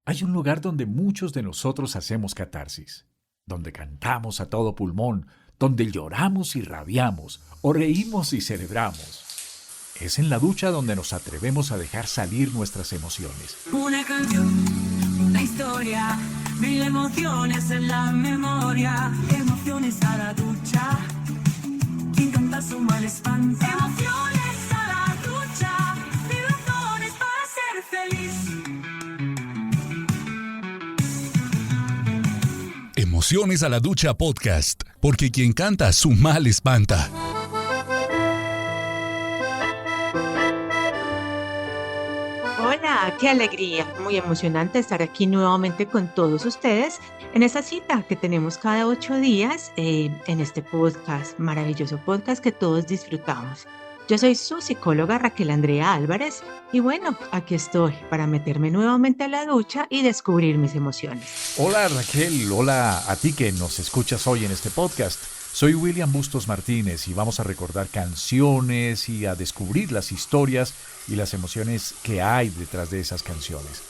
Hay un lugar donde muchos de nosotros hacemos catarsis, donde cantamos a todo pulmón, donde lloramos y rabiamos, o reímos y celebramos. Es en la ducha donde nos atrevemos a dejar salir nuestras emociones. Una canción, una historia, mil emociones en la memoria. Emociones a la ducha, quien canta su mal espanta. Emociones a la ducha, mil razones para ser feliz. Emociones a la ducha podcast, porque quien canta su mal espanta. Hola, qué alegría, muy emocionante estar aquí nuevamente con todos ustedes en esta cita que tenemos cada 8 días en este podcast, maravilloso podcast que todos disfrutamos. Yo soy su psicóloga Raquel Andrea Álvarez y bueno, aquí estoy para meterme nuevamente a la ducha y descubrir mis emociones. Hola Raquel, hola a ti que nos escuchas hoy en este podcast. Soy William Bustos Martínez y vamos a recordar canciones y a descubrir las historias y las emociones que hay detrás de esas canciones.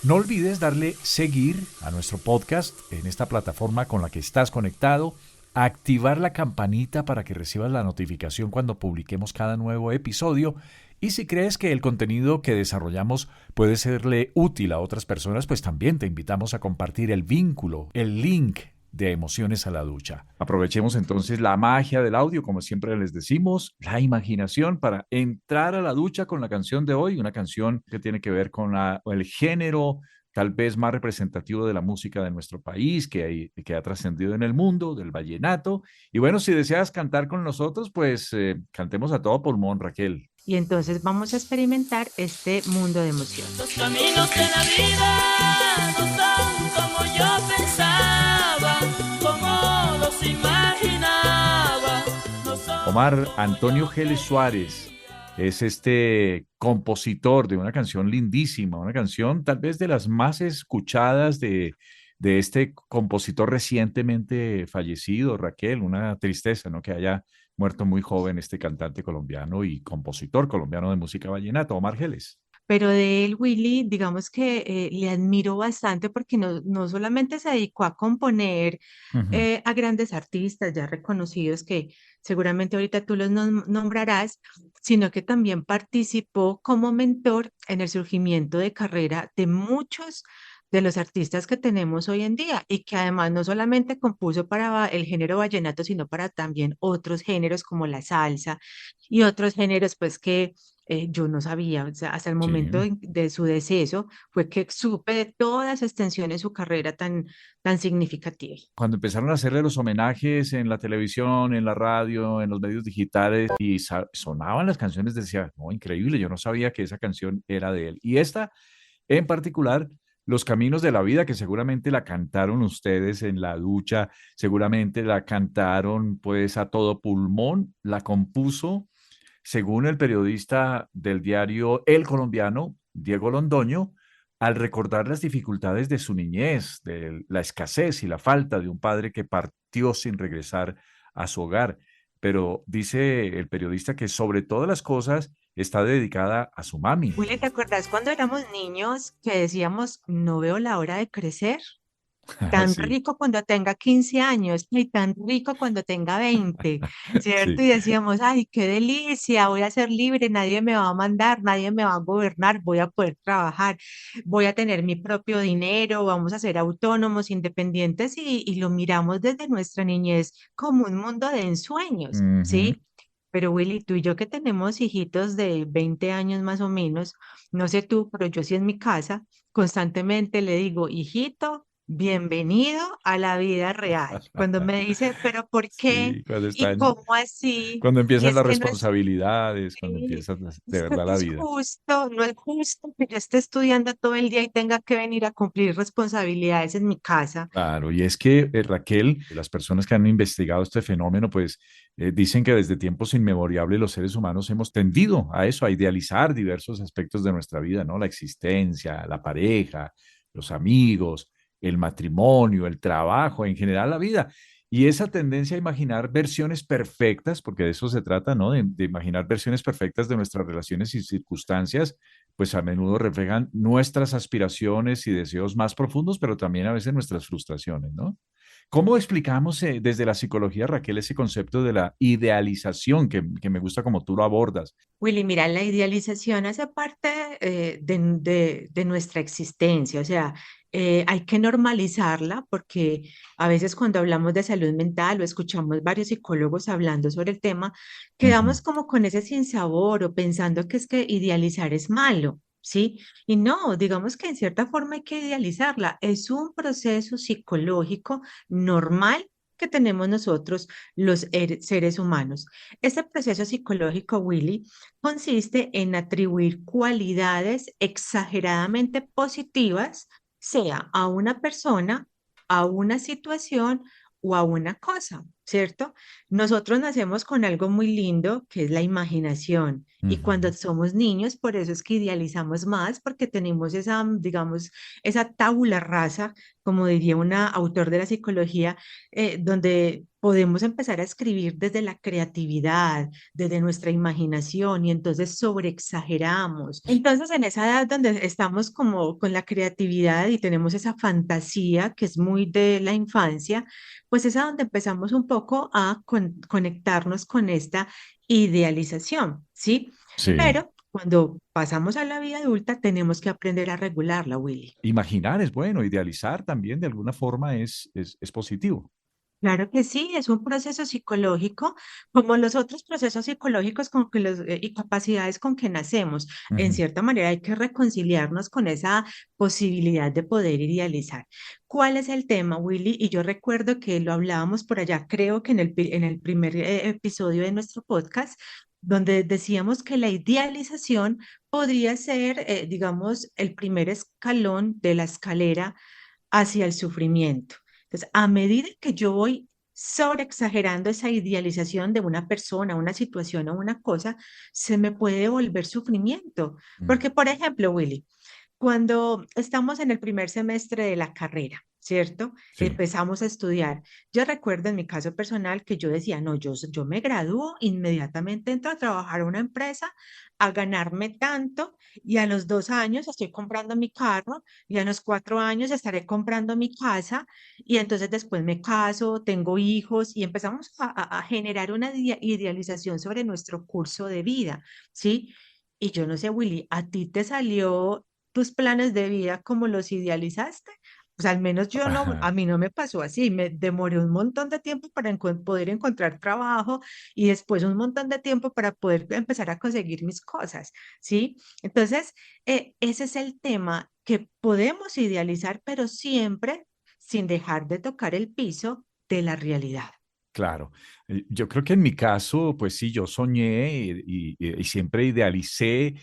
No olvides darle seguir a nuestro podcast en esta plataforma con la que estás conectado, activar la campanita para que recibas la notificación cuando publiquemos cada nuevo episodio y si crees que el contenido que desarrollamos puede serle útil a otras personas, pues también te invitamos a compartir el vínculo, el link de Emociones a la Ducha. Aprovechemos entonces la magia del audio, como siempre les decimos, la imaginación para entrar a la ducha con la canción de hoy, una canción que tiene que ver con el género tal vez más representativo de la música de nuestro país, que ha trascendido en el mundo, del vallenato. Y bueno, si deseas cantar con nosotros, pues cantemos a todo pulmón, Raquel. Y entonces vamos a experimentar este mundo de emociones. Los caminos de la vida no son como yo pensaba, como los imaginaba. No son Omar Antonio Geles Suárez es este compositor de una canción lindísima, una canción tal vez de las más escuchadas de este compositor recientemente fallecido, Raquel. Una tristeza, ¿no? Que haya muerto muy joven este cantante colombiano y compositor colombiano de música vallenata, Omar Geles. Pero de él, Willy, digamos que le admiro bastante porque no solamente se dedicó a componer Ujú. a grandes artistas ya reconocidos que seguramente ahorita tú los nombrarás, sino que también participó como mentor en el surgimiento de carrera de muchos de los artistas que tenemos hoy en día y que además no solamente compuso para el género vallenato, sino para también otros géneros como la salsa y otros géneros pues que yo no sabía, o sea, hasta el momento Sí. de su deceso fue que supe de toda esa extensión en su carrera tan significativa. Cuando empezaron a hacerle los homenajes en la televisión, en la radio, en los medios digitales y sonaban las canciones, decía, no, increíble, yo no sabía que esa canción era de él. Y esta en particular, Los Caminos de la Vida, que seguramente la cantaron ustedes en la ducha, seguramente la cantaron pues a todo pulmón, la compuso, según el periodista del diario El Colombiano, Diego Londoño, al recordar las dificultades de su niñez, de la escasez y la falta de un padre que partió sin regresar a su hogar. Pero dice el periodista que sobre todas las cosas está dedicada a su mami. Willy, ¿te acordás cuando éramos niños que decíamos, no veo la hora de crecer? Tan Sí, rico cuando tenga 15 años y tan rico cuando tenga 20, ¿cierto? sí. Y decíamos, ay, qué delicia, voy a ser libre, nadie me va a mandar, nadie me va a gobernar, voy a poder trabajar, voy a tener mi propio dinero, vamos a ser autónomos, independientes y lo miramos desde nuestra niñez como un mundo de ensueños, Ujú. ¿sí? Pero Willy, tú y yo que tenemos hijitos de 20 años más o menos, no sé tú, pero yo sí en mi casa constantemente le digo, hijito, bienvenido a la vida real. Cuando me dice, pero ¿por qué? Sí, cuando ¿Y están, cómo así? cuando Y empiezan es las que no es, responsabilidades, cuando sí, empiezan de es que verdad no la es vida. justo, no es justo que yo esté estudiando todo el día y tenga que venir a cumplir responsabilidades en mi casa. Claro, y es que Raquel, las personas que han investigado este fenómeno, pues dicen que desde tiempos inmemorables los seres humanos hemos tendido a eso, a idealizar diversos aspectos de nuestra vida, ¿no? La existencia, la pareja, los amigos, el matrimonio, el trabajo, en general la vida. Y esa tendencia a imaginar versiones perfectas, porque de eso se trata, ¿no? De imaginar versiones perfectas de nuestras relaciones y circunstancias, pues a menudo reflejan nuestras aspiraciones y deseos más profundos, pero también a veces nuestras frustraciones, ¿no? ¿Cómo explicamos desde la psicología, Raquel, ese concepto de la idealización que me gusta como tú lo abordas? Willy, mira, la idealización hace parte de nuestra existencia, o sea, hay que normalizarla porque a veces cuando hablamos de salud mental o escuchamos varios psicólogos hablando sobre el tema, Ujú. quedamos como con ese sinsabor o pensando que es que idealizar es malo, ¿sí? Y no, digamos que en cierta forma hay que idealizarla. Es un proceso psicológico normal que tenemos nosotros los seres humanos. Este proceso psicológico, Willy, consiste en atribuir cualidades exageradamente positivas, sea a una persona, a una situación o a una cosa, ¿cierto? Nosotros nacemos con algo muy lindo que es la imaginación. Y cuando Ujú. somos niños, por eso es que idealizamos más, porque tenemos esa, digamos, esa tabula rasa, como diría una autor de la psicología, donde podemos empezar a escribir desde la creatividad, desde nuestra imaginación y entonces sobreexageramos. Entonces, en esa edad donde estamos como con la creatividad y tenemos esa fantasía que es muy de la infancia, pues es a donde empezamos un poco a conectarnos con esta idealización, ¿sí? Sí. Pero cuando pasamos a la vida adulta, tenemos que aprender a regularla, Willy. Imaginar es bueno, idealizar también de alguna forma es positivo. Claro que sí, es un proceso psicológico, como los otros procesos psicológicos con que y capacidades con que nacemos. En Ujú. cierta manera hay que reconciliarnos con esa posibilidad de poder idealizar. ¿Cuál es el tema, Willy? Y yo recuerdo que lo hablábamos por allá, creo que en el primer episodio de nuestro podcast, donde decíamos que la idealización podría ser, digamos, el primer escalón de la escalera hacia el sufrimiento. Entonces, a medida que yo voy sobreexagerando esa idealización de una persona, una situación o una cosa, se me puede volver sufrimiento. Mm. Porque, por ejemplo, Willy, cuando estamos en el primer semestre de la carrera, ¿cierto? Sí. Empezamos a estudiar. Yo recuerdo en mi caso personal que yo decía, no, yo me gradúo, inmediatamente entro a trabajar a una empresa, a ganarme tanto, y a los 2 años estoy comprando mi carro, y a los 4 años estaré comprando mi casa, y entonces después me caso, tengo hijos, y empezamos a generar una idealización sobre nuestro curso de vida, ¿sí? Y yo no sé, Willy, ¿a ti te salió tus planes de vida como los idealizaste? Pues al menos yo no, Ajá. a mí no me pasó así, me demoré un montón de tiempo para poder encontrar trabajo y después un montón de tiempo para poder empezar a conseguir mis cosas, ¿sí? Entonces, ese es el tema que podemos idealizar, pero siempre sin dejar de tocar el piso de la realidad. Claro. Yo creo que en mi caso, pues sí, yo soñé y siempre idealicé,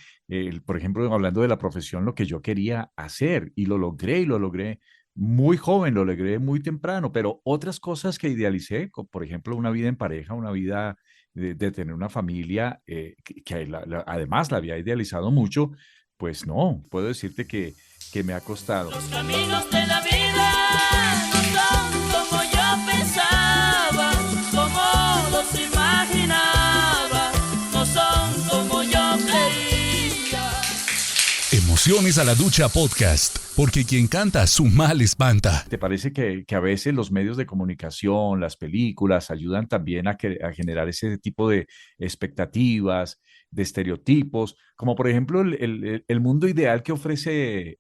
por ejemplo, hablando de la profesión, lo que yo quería hacer y lo logré muy joven, lo logré muy temprano, pero otras cosas que idealicé, por ejemplo, una vida en pareja, una vida de tener una familia, que además la había idealizado mucho, pues no, puedo decirte que me ha costado. Los caminos de la vida no son como yo pensaba, como los imaginaba, no son como yo creía. Emociones a la Ducha Podcast, porque quien canta su mal espanta. ¿Te parece que a veces los medios de comunicación, las películas, ayudan también a generar ese tipo de expectativas, de estereotipos, como por ejemplo el mundo ideal que ofrecen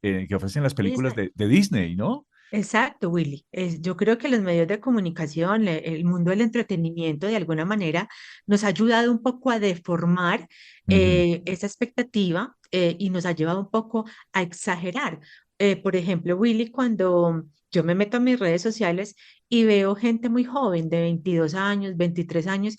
las películas de Disney, ¿no? Exacto, Willy. Yo creo que los medios de comunicación, el mundo del entretenimiento, de alguna manera, nos ha ayudado un poco a deformar Ujú. esa expectativa y nos ha llevado un poco a exagerar. Por ejemplo, Willy, cuando yo me meto a mis redes sociales y veo gente muy joven, de 22 años, 23 años,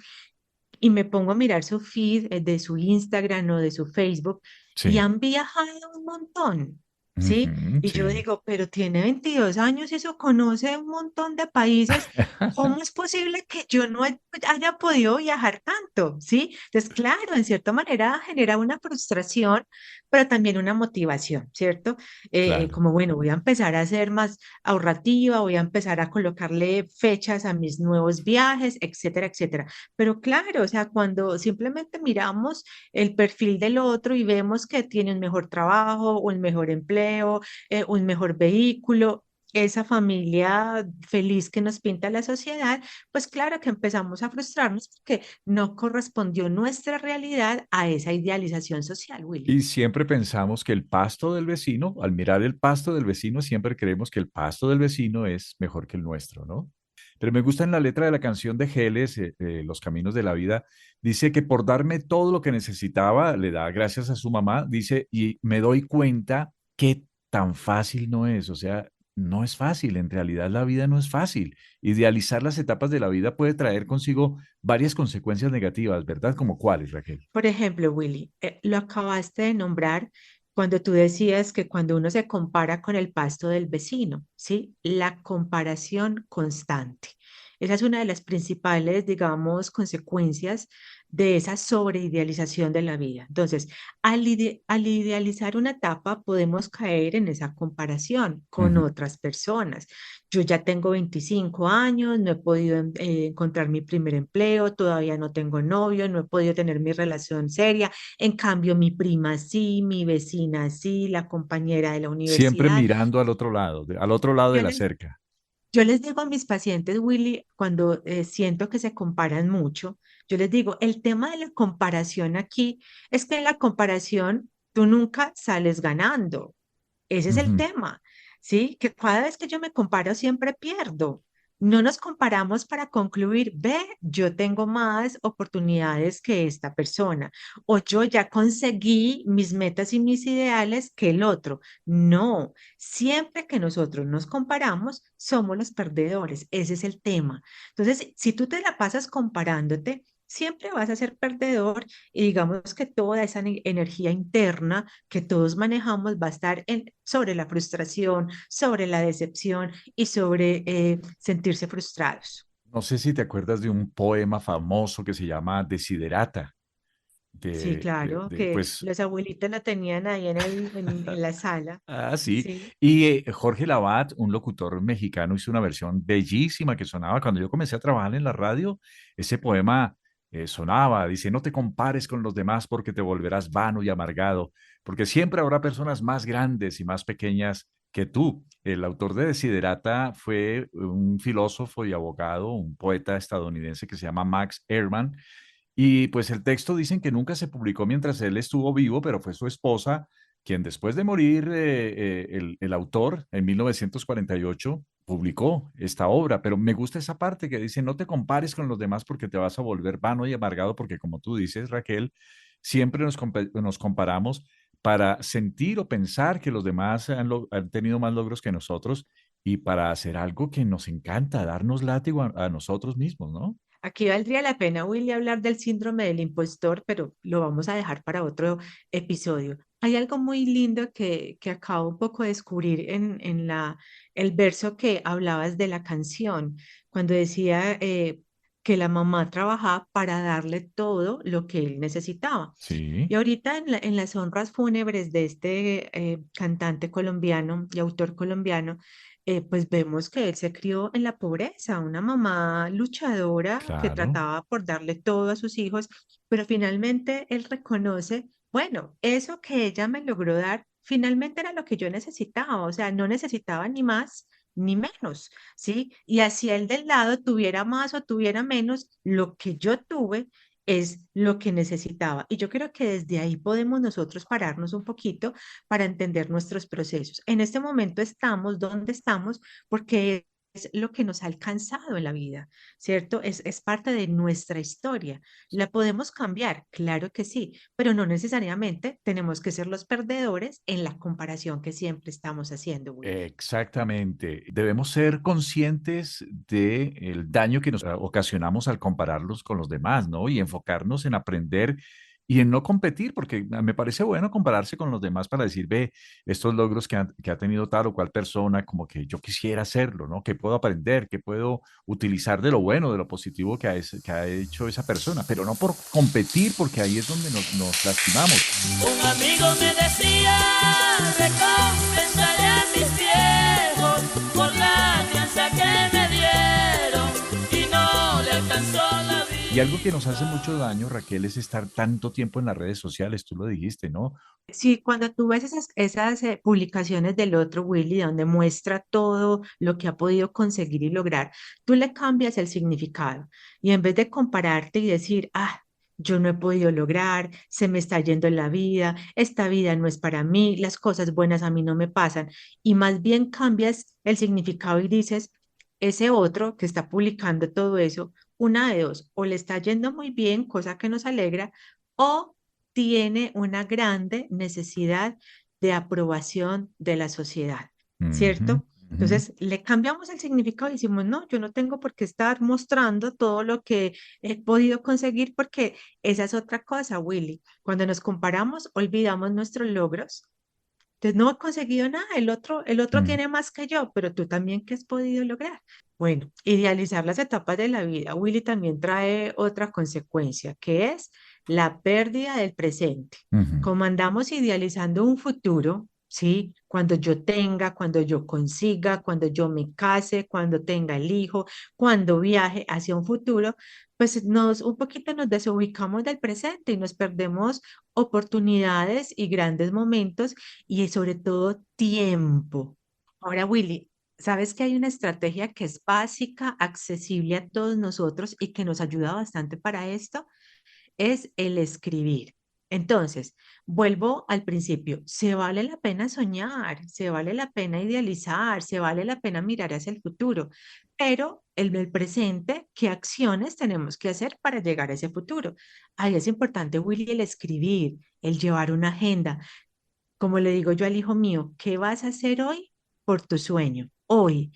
y me pongo a mirar su feed de su Instagram o de su Facebook y Sí. han viajado un montón, ¿sí? Ujú, Y yo sí. digo, pero tiene 22 años y eso conoce un montón de países. ¿Cómo es posible que yo no haya podido viajar tanto? ¿Sí? Entonces, claro, en cierta manera genera una frustración pero también una motivación, ¿cierto? Claro. Como, bueno, voy a empezar a ser más ahorrativa, voy a empezar a colocarle fechas a mis nuevos viajes, etcétera, etcétera. Pero claro, o sea, cuando simplemente miramos el perfil del otro y vemos que tiene un mejor trabajo, un mejor empleo, un mejor vehículo, esa familia feliz que nos pinta la sociedad, pues claro que empezamos a frustrarnos porque no correspondió nuestra realidad a esa idealización social, Willy. Y siempre pensamos que el pasto del vecino, al mirar el pasto del vecino, siempre creemos que el pasto del vecino es mejor que el nuestro, ¿no? Pero me gusta en la letra de la canción de Geles, Los Caminos de la Vida, dice que por darme todo lo que necesitaba, le da gracias a su mamá, dice, y me doy cuenta que tan fácil no es, o sea, no es fácil, en realidad la vida no es fácil. Idealizar las etapas de la vida puede traer consigo varias consecuencias negativas, ¿verdad? ¿Como cuáles, Raquel? Por ejemplo, Willy, lo acabaste de nombrar cuando tú decías que cuando uno se compara con el pasto del vecino, ¿sí? La comparación constante. Esa es una de las principales, digamos, consecuencias de esa sobreidealización de la vida. Entonces, al idealizar una etapa, podemos caer en esa comparación con Ujú. otras personas. Yo ya tengo 25 años, no he podido encontrar mi primer empleo, todavía no tengo novio, no he podido tener mi relación seria. En cambio, mi prima sí, mi vecina sí, la compañera de la Siempre universidad. mirando al otro lado de Yo la les, cerca. yo les digo a mis pacientes, Willy, cuando siento que se comparan mucho, yo les digo, el tema de la comparación aquí es que en la comparación tú nunca sales ganando. Ese es el Ujú. tema, ¿sí? Que cada vez que yo me comparo siempre pierdo. No nos comparamos para concluir, ve, yo tengo más oportunidades que esta persona o yo ya conseguí mis metas y mis ideales que el otro. No, siempre que nosotros nos comparamos, somos los perdedores. Ese es el tema. Entonces, si tú te la pasas comparándote, siempre vas a ser perdedor y digamos que toda esa energía interna que todos manejamos va a estar sobre la frustración, sobre la decepción y sobre sentirse frustrados. No sé si te acuerdas de un poema famoso que se llama Desiderata, Sí, claro, que pues, los abuelitos la tenían ahí en la sala. sí. Sí. Y Jorge Lavat, un locutor mexicano, hizo una versión bellísima que sonaba cuando yo comencé a trabajar en la radio. Ese poema sonaba, dice, no te compares con los demás porque te volverás vano y amargado, porque siempre habrá personas más grandes y más pequeñas que tú. El autor de Desiderata fue un filósofo y abogado, un poeta estadounidense que se llama Max Ehrmann. Y pues el texto dicen que nunca se publicó mientras él estuvo vivo, pero fue su esposa quien después de morir el autor en 1948 publicó esta obra. Pero me gusta esa parte que dice, no te compares con los demás porque te vas a volver vano y amargado, porque como tú dices, Raquel, siempre nos comparamos para sentir o pensar que los demás han tenido más logros que nosotros y para hacer algo que nos encanta, darnos látigo a nosotros mismos, ¿no? Aquí valdría la pena, Willy, hablar del síndrome del impostor, pero lo vamos a dejar para otro episodio. Hay algo muy lindo que acabo un poco de descubrir en el verso que hablabas de la canción, cuando decía que la mamá trabajaba para darle todo lo que él necesitaba. Sí, Y ahorita en las honras fúnebres de este cantante colombiano y autor colombiano, pues vemos que él se crió en la pobreza, una mamá luchadora que claro. trataba por darle todo a sus hijos, pero finalmente él reconoce, bueno, eso que ella me logró dar, finalmente era lo que yo necesitaba, o sea, no necesitaba ni más ni menos, ¿sí? Y hacia el del lado tuviera más o tuviera menos, lo que yo tuve es lo que necesitaba. Y yo creo que desde ahí podemos nosotros pararnos un poquito para entender nuestros procesos. En este momento estamos donde estamos porque es lo que nos ha alcanzado en la vida, ¿cierto? Es parte de nuestra historia. ¿La podemos cambiar? Claro que sí, pero no necesariamente tenemos que ser los perdedores en la comparación que siempre estamos haciendo, Willy. Exactamente. Debemos ser conscientes del daño que nos ocasionamos al compararlos con los demás, ¿no? Y enfocarnos en aprender y en no competir, porque me parece bueno compararse con los demás para decir, ve, estos logros que ha tenido tal o cual persona, como que yo quisiera hacerlo, ¿no? Que puedo aprender, que puedo utilizar de lo bueno, de lo positivo que ha hecho esa persona, pero no por competir, porque ahí es donde nos lastimamos. Un amigo me decía, recompensaré a mis viejos por la alianza que me dieron y no le alcanzó la vida. Y algo que nos hace mucho daño, Raquel, es estar tanto tiempo en las redes sociales, tú lo dijiste, ¿no? Sí, cuando tú ves esas publicaciones del otro Willy, donde muestra todo lo que ha podido conseguir y lograr, tú le cambias el significado y en vez de compararte y decir, yo no he podido lograr, se me está yendo la vida, esta vida no es para mí, las cosas buenas a mí no me pasan, y más bien cambias el significado y dices, ese otro que está publicando todo eso, una de dos, o le está yendo muy bien, cosa que nos alegra, o tiene una grande necesidad de aprobación de la sociedad, Ujú, ¿cierto? ujú. Entonces, le cambiamos el significado y decimos, no, yo no tengo por qué estar mostrando todo lo que he podido conseguir porque esa es otra cosa, Willy. Cuando nos comparamos, olvidamos nuestros logros. Entonces, no he conseguido nada, el otro Mm. tiene más que yo, pero tú también, ¿qué has podido lograr? Bueno, idealizar las etapas de la vida, Willy, también trae otra consecuencia, que es la pérdida del presente. Ujú. Como andamos idealizando un futuro, ¿sí? Cuando yo tenga, cuando yo consiga, cuando yo me case, cuando tenga el hijo, cuando viaje hacia un futuro, pues un poquito nos desubicamos del presente y nos perdemos oportunidades y grandes momentos y sobre todo tiempo. Ahora, Willy, ¿sabes que hay una estrategia que es básica, accesible a todos nosotros y que nos ayuda bastante para esto? Es el escribir. Entonces, vuelvo al principio, se vale la pena soñar, se vale la pena idealizar, se vale la pena mirar hacia el futuro, pero el presente, ¿qué acciones tenemos que hacer para llegar a ese futuro? Ahí es importante, Willy, el escribir, el llevar una agenda. Como le digo yo al hijo mío, ¿qué vas a hacer hoy por tu sueño? Hoy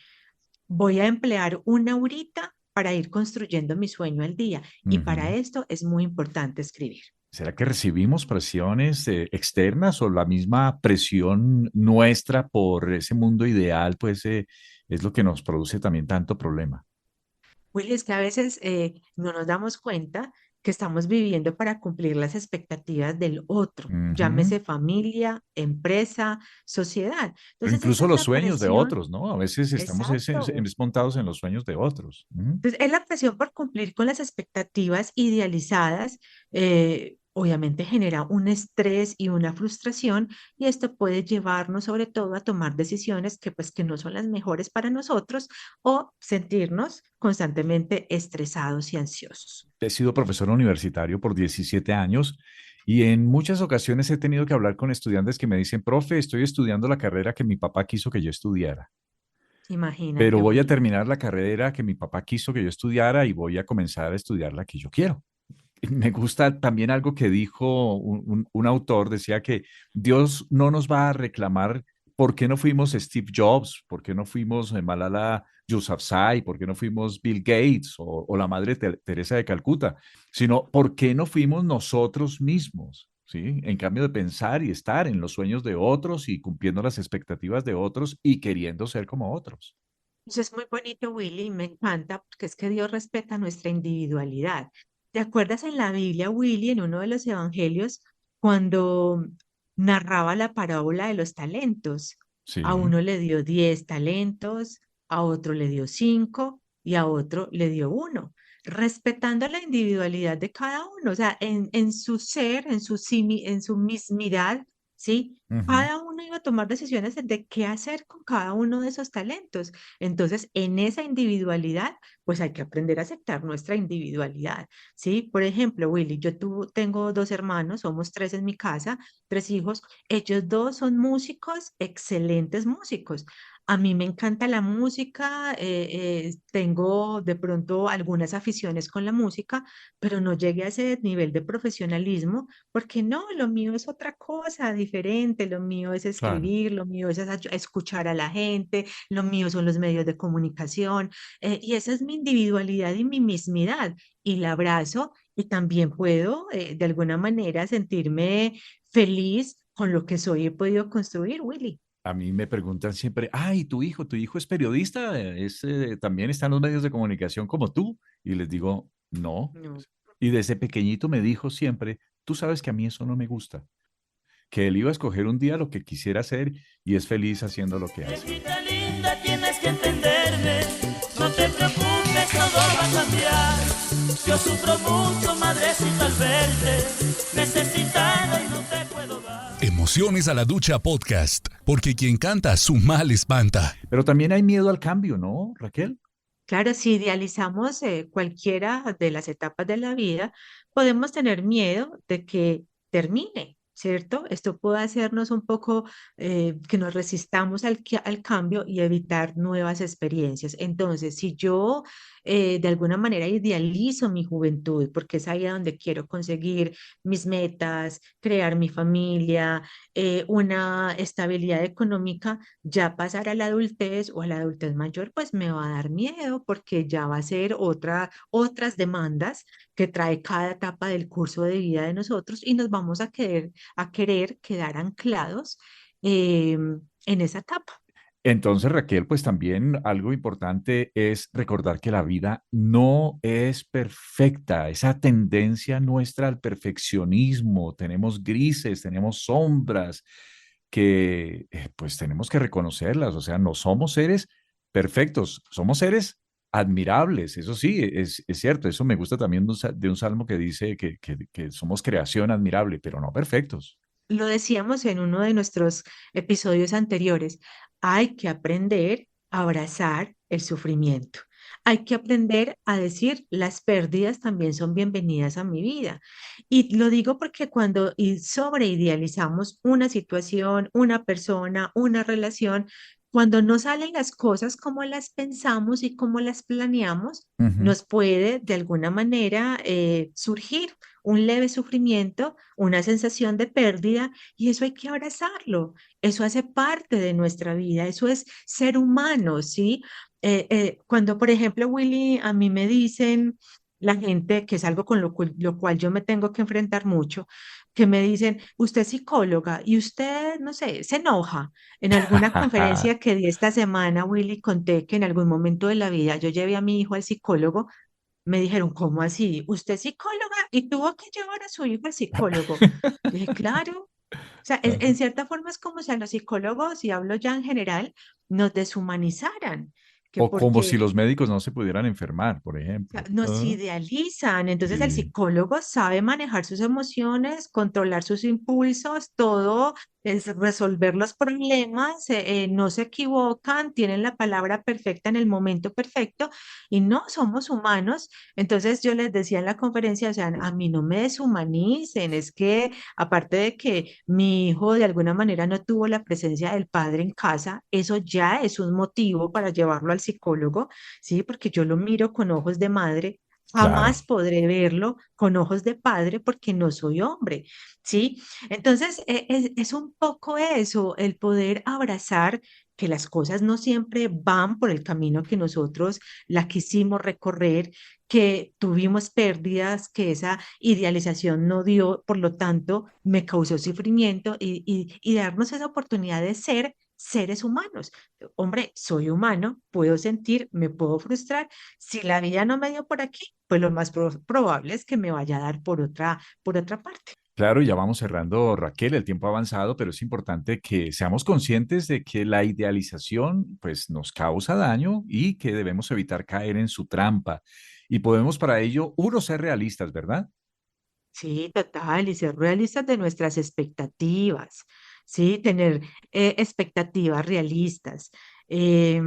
voy a emplear una horita para ir construyendo mi sueño al día y para Ujú. esto es muy importante escribir. ¿Será que recibimos presiones externas o la misma presión nuestra por ese mundo ideal, pues es lo que nos produce también tanto problema? Willy, es que a veces no nos damos cuenta que estamos viviendo para cumplir las expectativas del otro, Ujú. llámese familia, empresa, sociedad. O Entonces, esa incluso es los la sueños de presión. otros, ¿no? A veces estamos Exacto. montados en los sueños de otros. Ujú. Entonces, es la presión por cumplir con las expectativas idealizadas, obviamente genera un estrés y una frustración y esto puede llevarnos sobre todo a tomar decisiones que no son las mejores para nosotros o sentirnos constantemente estresados y ansiosos. He sido profesor universitario por 17 años y en muchas ocasiones he tenido que hablar con estudiantes que me dicen, profe, estoy estudiando la carrera que mi papá quiso que yo estudiara, pero Imagínate, voy a Willy. terminar la carrera que mi papá quiso que yo estudiara y voy a comenzar a estudiar la que yo quiero. Me gusta también algo que dijo un autor, decía que Dios no nos va a reclamar por qué no fuimos Steve Jobs, por qué no fuimos Malala Yousafzai, por qué no fuimos Bill Gates o la Madre Teresa de Calcuta, sino por qué no fuimos nosotros mismos, ¿sí? En cambio de pensar y estar en los sueños de otros y cumpliendo las expectativas de otros y queriendo ser como otros. Eso es muy bonito, Willy, y me encanta porque es que Dios respeta nuestra individualidad. ¿Te acuerdas en la Biblia, Willy, en uno de los evangelios, cuando narraba la parábola de los talentos? A Sí. uno le dio 10 talentos, a otro le dio 5 y a otro le dio uno, respetando la individualidad de cada uno, o sea, en su ser, en su mismidad, ¿sí? Ujú. Cada uno iba a tomar decisiones de qué hacer con cada uno de esos talentos. Entonces, en esa individualidad, pues hay que aprender a aceptar nuestra individualidad, ¿sí? Por ejemplo, Willy, tengo dos hermanos, somos tres en mi casa, tres hijos, ellos dos son músicos, excelentes músicos. A mí me encanta la música, tengo de pronto algunas aficiones con la música, pero no llegué a ese nivel de profesionalismo porque no, lo mío es otra cosa diferente, lo mío es Claro. escribir, lo mío es escuchar a la gente, lo mío son los medios de comunicación, y esa es mi individualidad y mi mismidad, y la abrazo y también puedo de alguna manera sentirme feliz con lo que soy y he podido construir, Willy. A mí me preguntan siempre, ay, tu hijo es periodista, también está en los medios de comunicación como tú. Y les digo, no. No. Y desde pequeñito me dijo siempre, tú sabes que a mí eso no me gusta, que él iba a escoger un día lo que quisiera hacer y es feliz haciendo lo que hace. Viejita linda, tienes que entenderme. No te preocupes, todo va a cambiar. Yo sufro mucho, madrecita, al verte. Necesitada y no te puedo dar. Emociones a la Ducha Podcast, porque quien canta su mal espanta. Pero también hay miedo al cambio, ¿no, Raquel? Claro, si idealizamos cualquiera de las etapas de la vida, podemos tener miedo de que termine, ¿cierto? Esto puede hacernos un poco que nos resistamos al cambio y evitar nuevas experiencias. Entonces, si yo de alguna manera idealizo mi juventud, porque es ahí a donde quiero conseguir mis metas, crear mi familia, una estabilidad económica, ya pasar a la adultez o a la adultez mayor, pues me va a dar miedo porque ya va a ser otras demandas que trae cada etapa del curso de vida de nosotros y nos vamos a querer quedar anclados en esa etapa. Entonces, Raquel, pues también algo importante es recordar que la vida no es perfecta. Esa tendencia nuestra al perfeccionismo, tenemos grises, tenemos sombras que pues tenemos que reconocerlas. O sea, no somos seres perfectos, somos seres admirables. Eso sí, es cierto. Eso me gusta también de un salmo que dice que somos creación admirable, pero no perfectos. Lo decíamos en uno de nuestros episodios anteriores, hay que aprender a abrazar el sufrimiento. Hay que aprender a decir las pérdidas también son bienvenidas a mi vida. Y lo digo porque cuando sobreidealizamos una situación, una persona, una relación, cuando no salen las cosas como las pensamos y como las planeamos, Ujú. nos puede de alguna manera surgir un leve sufrimiento, una sensación de pérdida, y eso hay que abrazarlo. Eso hace parte de nuestra vida, eso es ser humano, ¿sí? Cuando, por ejemplo, Willy, a mí me dicen la gente, que es algo con lo cual yo me tengo que enfrentar mucho, que me dicen, usted es psicóloga y usted, no sé, se enoja. En alguna conferencia que di esta semana, Willy, conté que en algún momento de la vida yo llevé a mi hijo al psicólogo. Me dijeron, ¿cómo así? ¿Usted es psicóloga y tuvo que llevar a su hijo al psicólogo? Yo dije, claro. O sea, en cierta forma es como si a los psicólogos, y hablo ya en general, nos deshumanizaran, que O como si porque los médicos no se pudieran enfermar, por sea, ejemplo. nos Ah, idealizan. Entonces el sí. psicólogo sabe manejar sus emociones, controlar sus impulsos, todo es resolver los problemas, no se equivocan, tienen la palabra perfecta en el momento perfecto y no somos humanos. Entonces yo les decía en la conferencia, o sea, a mí no me deshumanicen, es que aparte de que mi hijo de alguna manera no tuvo la presencia del padre en casa, eso ya es un motivo para llevarlo al psicólogo. ¿Sí? Porque yo lo miro con ojos de madre, Claro, jamás podré verlo con ojos de padre porque no soy hombre, ¿sí? Entonces, es un poco eso, el poder abrazar que las cosas no siempre van por el camino que nosotros la quisimos recorrer, que tuvimos pérdidas, que esa idealización no dio, por lo tanto, me causó sufrimiento y darnos esa oportunidad de ser seres humanos. Hombre, soy humano, puedo sentir, me puedo frustrar. Si la vida no me dio por aquí, pues lo más probable es que me vaya a dar por otra parte. claro, ya vamos cerrando, Raquel, el tiempo ha avanzado, pero es importante que seamos conscientes de que la idealización, pues, nos causa daño y que debemos evitar caer en su trampa. Y podemos para ello, uno, ser realistas, ¿verdad? Sí, total, y ser realistas de nuestras expectativas, sí, tener expectativas realistas, que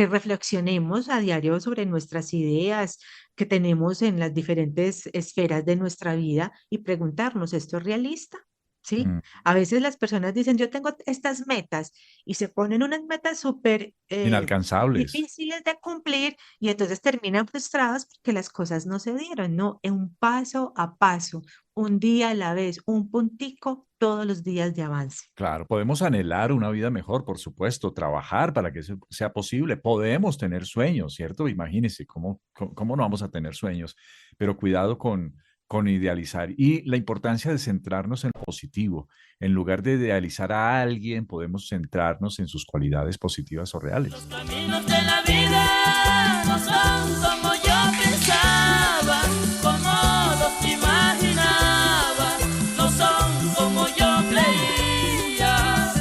reflexionemos a diario sobre nuestras ideas que tenemos en las diferentes esferas de nuestra vida y preguntarnos, ¿esto es realista? ¿sí? Mm, A veces las personas dicen, yo tengo estas metas y se ponen unas metas súper inalcanzables. difíciles de cumplir y entonces terminan frustrados porque las cosas no se dieron, ¿no? En un paso a paso, un día a la vez, un puntico todos los días de avance. Claro, podemos anhelar una vida mejor, por supuesto, trabajar para que eso sea posible. Podemos tener sueños, ¿cierto? Imagínense cómo no vamos a tener sueños, pero cuidado con idealizar. Y la importancia de centrarnos en lo positivo. En lugar de idealizar a alguien, podemos centrarnos en sus cualidades positivas o reales. Caminos de la vida no son como yo pensaba, como los imaginaba, no son como yo creía.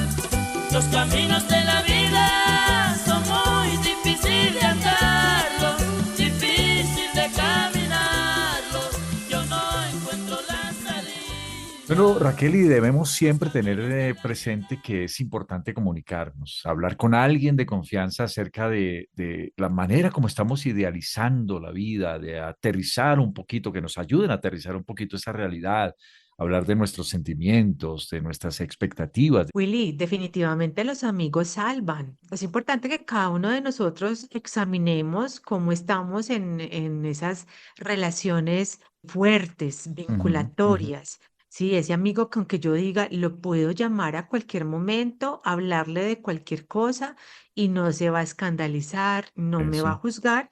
Los caminos de la vida son muy difíciles de andarlos, difícil de caminarlos. Yo no encuentro la salida. Bueno, Raquel, y debemos siempre tener presente que es importante comunicarnos, hablar con alguien de confianza acerca de la manera como estamos idealizando la vida, de aterrizar un poquito, que nos ayuden a aterrizar un poquito esa realidad, hablar de nuestros sentimientos, de nuestras expectativas. Willy, definitivamente los amigos salvan. Es importante que cada uno de nosotros examinemos cómo estamos en esas relaciones fuertes, Ujú, ujú. vinculatorias. Sí, ese amigo con que yo diga, lo puedo llamar a cualquier momento, hablarle de cualquier cosa y no se va a escandalizar, no me va a Eso. juzgar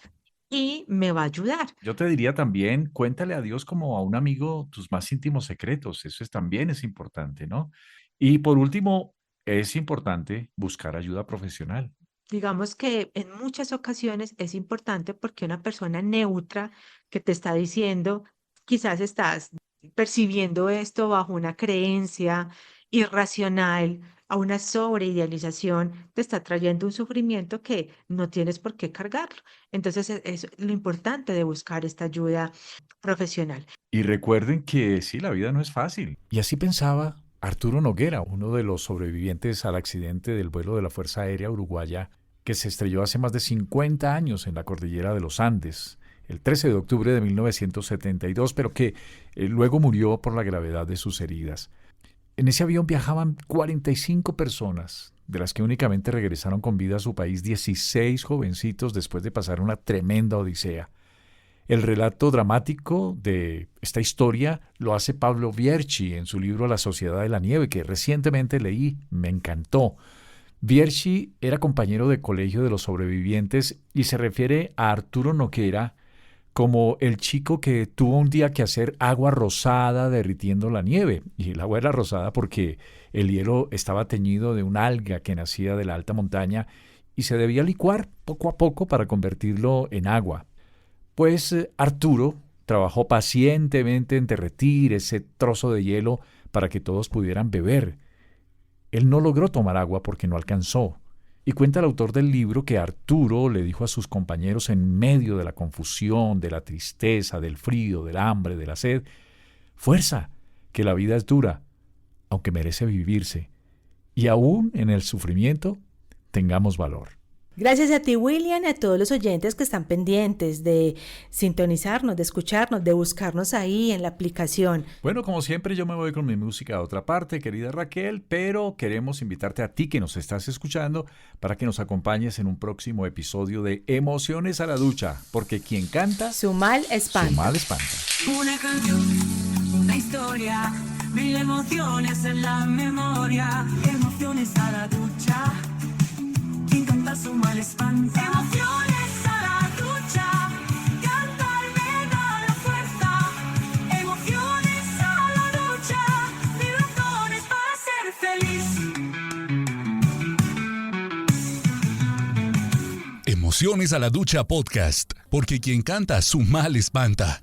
y me va a ayudar. Yo te diría también, cuéntale a Dios como a un amigo tus más íntimos secretos. Eso también es importante, ¿no? Y por último, es importante buscar ayuda profesional. Digamos que en muchas ocasiones es importante porque una persona neutra que te está diciendo, quizás estás percibiendo esto bajo una creencia irracional, a una sobreidealización, te está trayendo un sufrimiento que no tienes por qué cargarlo. Entonces es lo importante de buscar esta ayuda profesional. Y recuerden que sí, la vida no es fácil. Y así pensaba Arturo Noguera, uno de los sobrevivientes al accidente del vuelo de la Fuerza Aérea Uruguaya que se estrelló hace más de 50 años en la cordillera de los Andes, el 13 de octubre de 1972, pero que luego murió por la gravedad de sus heridas. En ese avión viajaban 45 personas, de las que únicamente regresaron con vida a su país 16 jovencitos después de pasar una tremenda odisea. El relato dramático de esta historia lo hace Pablo Vierchi en su libro La Sociedad de la Nieve, que recientemente leí, me encantó. Vierchi era compañero de colegio de los sobrevivientes y se refiere a Arturo Noguera como el chico que tuvo un día que hacer agua rosada derritiendo la nieve. Y el agua era rosada porque el hielo estaba teñido de una alga que nacía de la alta montaña y se debía licuar poco a poco para convertirlo en agua. Pues Arturo trabajó pacientemente en derretir ese trozo de hielo para que todos pudieran beber. Él no logró tomar agua porque no alcanzó. Y cuenta el autor del libro que Arturo le dijo a sus compañeros en medio de la confusión, de la tristeza, del frío, del hambre, de la sed: fuerza, que la vida es dura, aunque merece vivirse. Y aún en el sufrimiento, tengamos valor. Gracias a ti, William, y a todos los oyentes que están pendientes de sintonizarnos, de escucharnos, de buscarnos ahí en la aplicación. Bueno, como siempre, yo me voy con mi música a otra parte, querida Raquel, pero queremos invitarte a ti que nos estás escuchando para que nos acompañes en un próximo episodio de Emociones a la Ducha, porque quien canta, Su mal su espanta. mal espanta. Una canción, una historia, mil emociones en la memoria. Emociones a la ducha, quien canta su mal espanta. Emociones a la ducha, cantar me da la fuerza. Emociones a la ducha, mil razones para ser feliz. Emociones a la Ducha Podcast, porque quien canta su mal espanta.